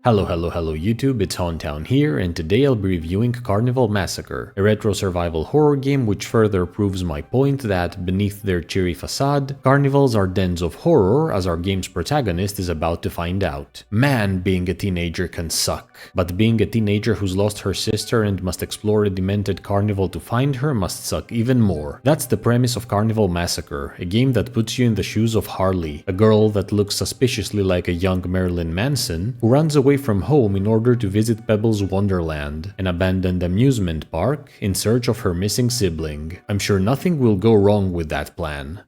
Hello YouTube, it's Hauntown here, and today I'll be reviewing Carnival Massacre, a retro survival horror game which further proves my point that, beneath their cheery facade, carnivals are dens of horror, as our game's protagonist is about to find out. Man, being a teenager can suck, but being a teenager who's lost her sister and must explore a demented carnival to find her must suck even more. That's the premise of Carnival Massacre, a game that puts you in the shoes of Harley, a girl that looks suspiciously like a young Marilyn Manson, who runs away from home in order to visit Pebble's Wonderland, an abandoned amusement park, in search of her missing sibling. I'm sure nothing will go wrong with that plan.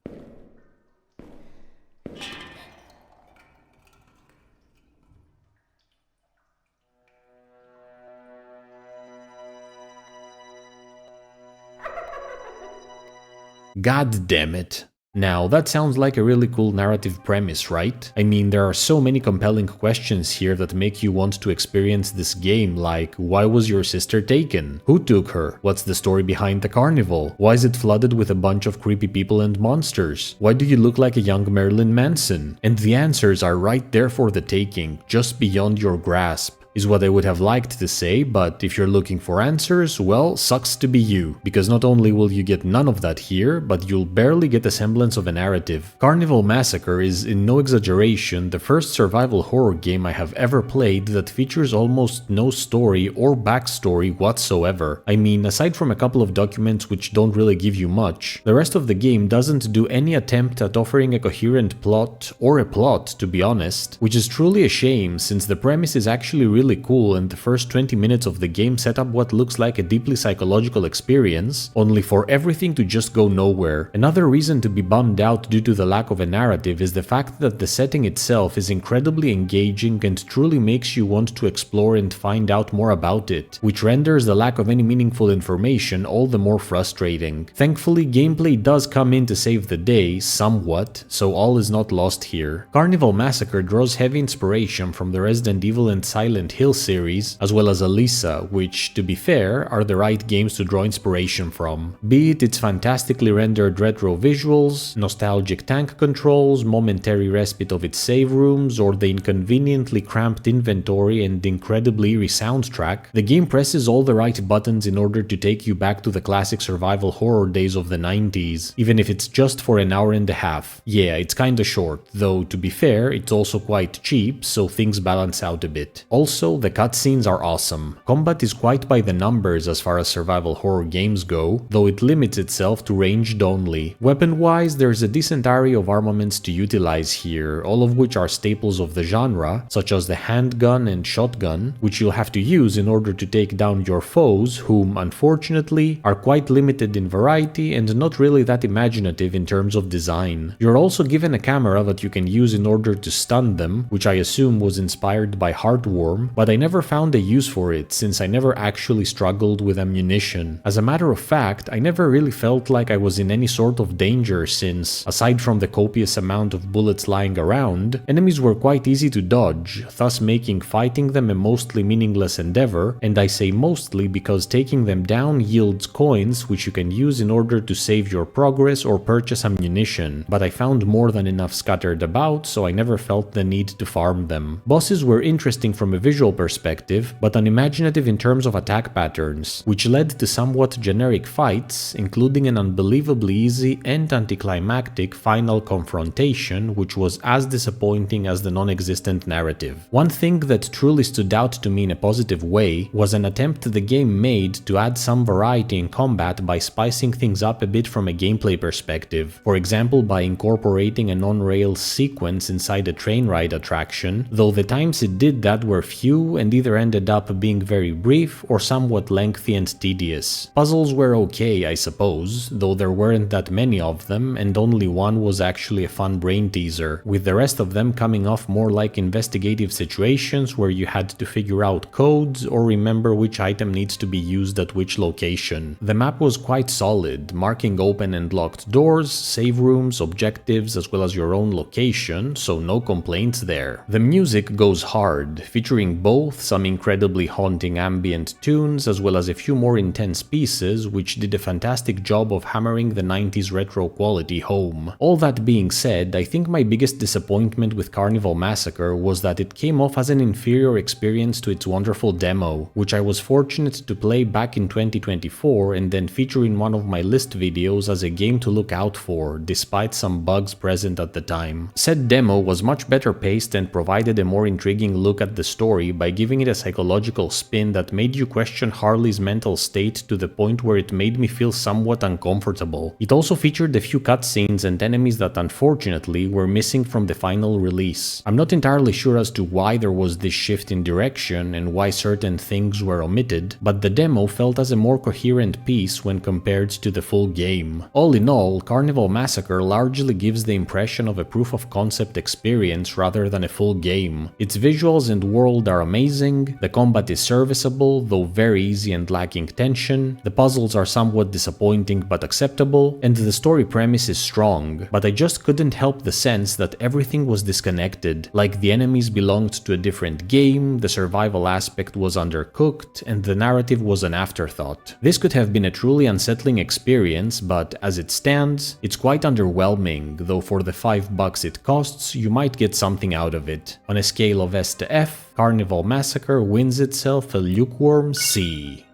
God damn it. Now, that sounds like a really cool narrative premise, right? I mean, there are so many compelling questions here that make you want to experience this game, like, why was your sister taken? Who took her? What's the story behind the carnival? Why is it flooded with a bunch of creepy people and monsters? Why do you look like a young Marilyn Manson? And the answers are right there for the taking, just beyond your grasp. Is what I would have liked to say, but if you're looking for answers, well, sucks to be you, because not only will you get none of that here, but you'll barely get a semblance of a narrative. Carnival Massacre is, in no exaggeration, the first survival horror game I have ever played that features almost no story or backstory whatsoever. I mean, aside from a couple of documents which don't really give you much, the rest of the game doesn't do any attempt at offering a coherent plot, or a plot, to be honest, which is truly a shame since the premise is actually really cool, and the first 20 minutes of the game set up what looks like a deeply psychological experience, only for everything to just go nowhere. Another reason to be bummed out due to the lack of a narrative is the fact that the setting itself is incredibly engaging and truly makes you want to explore and find out more about it, which renders the lack of any meaningful information all the more frustrating. Thankfully, gameplay does come in to save the day, somewhat, so all is not lost here. Carnival Massacre draws heavy inspiration from the Resident Evil and Silent Hill series, as well as Elisa, which, to be fair, are the right games to draw inspiration from. Be it its fantastically rendered retro visuals, nostalgic tank controls, momentary respite of its save rooms, or the inconveniently cramped inventory and incredibly eerie soundtrack, the game presses all the right buttons in order to take you back to the classic survival horror days of the 90s, even if it's just for an hour and a half. Yeah, it's kinda short, though to be fair, it's also quite cheap, so things balance out a bit. Also, the cutscenes are awesome. Combat is quite by the numbers as far as survival horror games go, though it limits itself to ranged only. Weapon-wise, there's a decent array of armaments to utilize here, all of which are staples of the genre, such as the handgun and shotgun, which you'll have to use in order to take down your foes, whom, unfortunately, are quite limited in variety and not really that imaginative in terms of design. You're also given a camera that you can use in order to stun them, which I assume was inspired by Heartworm, but I never found a use for it since I never actually struggled with ammunition. As a matter of fact, I never really felt like I was in any sort of danger since, aside from the copious amount of bullets lying around, enemies were quite easy to dodge, thus making fighting them a mostly meaningless endeavor, and I say mostly because taking them down yields coins which you can use in order to save your progress or purchase ammunition, but I found more than enough scattered about, so I never felt the need to farm them. Bosses were interesting from a visual perspective, but unimaginative in terms of attack patterns, which led to somewhat generic fights, including an unbelievably easy and anticlimactic final confrontation, which was as disappointing as the non-existent narrative. One thing that truly stood out to me in a positive way was an attempt the game made to add some variety in combat by spicing things up a bit from a gameplay perspective, for example by incorporating a non-rails sequence inside a train ride attraction, though the times it did that were few and either ended up being very brief or somewhat lengthy and tedious. Puzzles were okay, I suppose, though there weren't that many of them and only one was actually a fun brain teaser, with the rest of them coming off more like investigative situations where you had to figure out codes or remember which item needs to be used at which location. The map was quite solid, marking open and locked doors, save rooms, objectives, as well as your own location, so no complaints there. The music goes hard, featuring enjoyed both, some incredibly haunting ambient tunes as well as a few more intense pieces which did a fantastic job of hammering the 90s retro quality home. All that being said, I think my biggest disappointment with Carnival Massacre was that it came off as an inferior experience to its wonderful demo, which I was fortunate to play back in 2024 and then feature in one of my list videos as a game to look out for, despite some bugs present at the time. Said demo was much better paced and provided a more intriguing look at the story by giving it a psychological spin that made you question Harley's mental state to the point where it made me feel somewhat uncomfortable. It also featured a few cutscenes and enemies that unfortunately were missing from the final release. I'm not entirely sure as to why there was this shift in direction and why certain things were omitted, but the demo felt as a more coherent piece when compared to the full game. All in all, Carnival Massacre largely gives the impression of a proof of concept experience rather than a full game. Its visuals and world are amazing, the combat is serviceable, though very easy and lacking tension, the puzzles are somewhat disappointing but acceptable, and the story premise is strong, but I just couldn't help the sense that everything was disconnected, like the enemies belonged to a different game, the survival aspect was undercooked, and the narrative was an afterthought. This could have been a truly unsettling experience, but as it stands, it's quite underwhelming, though for the $5 it costs, you might get something out of it. On a scale of S to F, Carnival Massacre wins itself a lukewarm C.